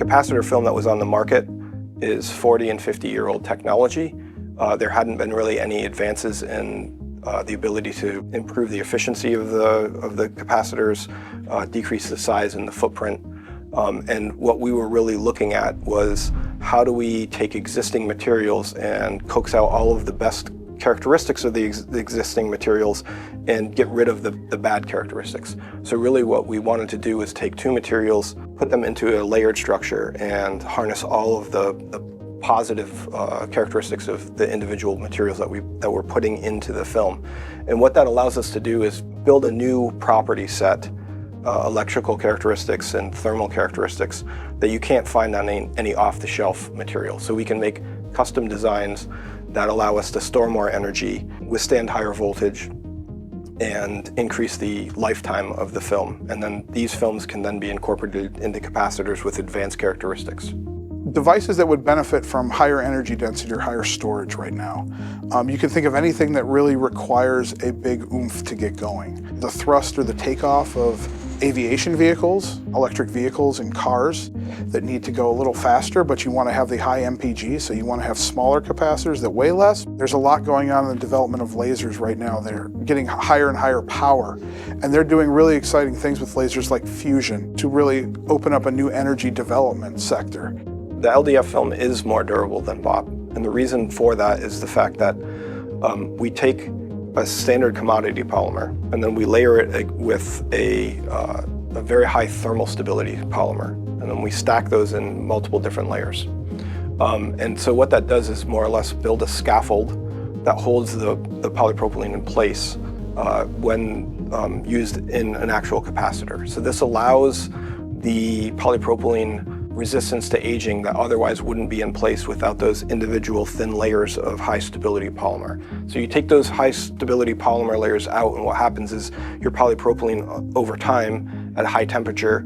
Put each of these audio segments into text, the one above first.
capacitor film that was on the market is 40 and 50-year-old technology. There hadn't been really any advances in the ability to improve the efficiency of the capacitors, decrease the size and the footprint. And what we were really looking at was how do we take existing materials and coax out all of the best characteristics of the existing materials and get rid of the bad characteristics. So really what we wanted to do was take two materials, put them into a layered structure and harness all of the positive characteristics of the individual materials that we're putting into the film. And what that allows us to do is build a new property set, electrical characteristics and thermal characteristics that you can't find on any off-the-shelf material. So we can make custom designs that allow us to store more energy, withstand higher voltage, and increase the lifetime of the film. And then these films can then be incorporated into capacitors with advanced characteristics. Devices that would benefit from higher energy density or higher storage right now. You can think of anything that really requires a big oomph to get going. The thrust or the takeoff of aviation vehicles, electric vehicles and cars that need to go a little faster, but you want to have the high MPG, so you want to have smaller capacitors that weigh less. There's a lot going on in the development of lasers right now. They're getting higher and higher power, and they're doing really exciting things with lasers like fusion to really open up a new energy development sector. The LDF film is more durable than BOP, and the reason for that is the fact that we take a standard commodity polymer and then we layer it with a very high thermal stability polymer, and then we stack those in multiple different layers. And so what that does is more or less build a scaffold that holds the polypropylene in place when used in an actual capacitor. So this allows the polypropylene resistance to aging that otherwise wouldn't be in place without those individual thin layers of high stability polymer. So you take those high stability polymer layers out, and what happens is your polypropylene over time at a high temperature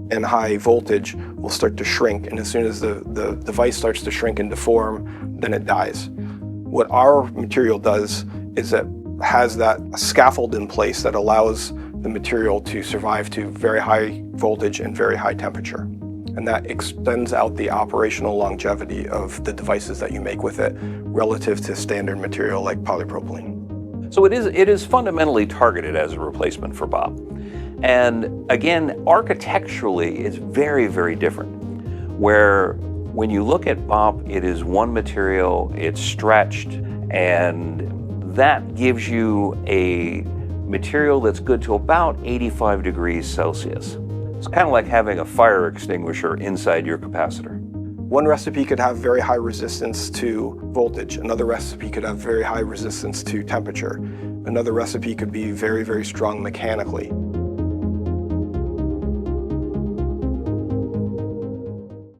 and high voltage will start to shrink, and as soon as the device starts to shrink and deform, then it dies. What our material does is it has that scaffold in place that allows the material to survive to very high voltage and very high temperature. And that extends out the operational longevity of the devices that you make with it relative to standard material like polypropylene. So it is fundamentally targeted as a replacement for BOP. And again, architecturally, it's very, very different. Where when you look at BOP, it is one material, it's stretched, and that gives you a material that's good to about 85 degrees Celsius. It's kind of like having a fire extinguisher inside your capacitor. One recipe could have very high resistance to voltage. Another recipe could have very high resistance to temperature. Another recipe could be very, very strong mechanically.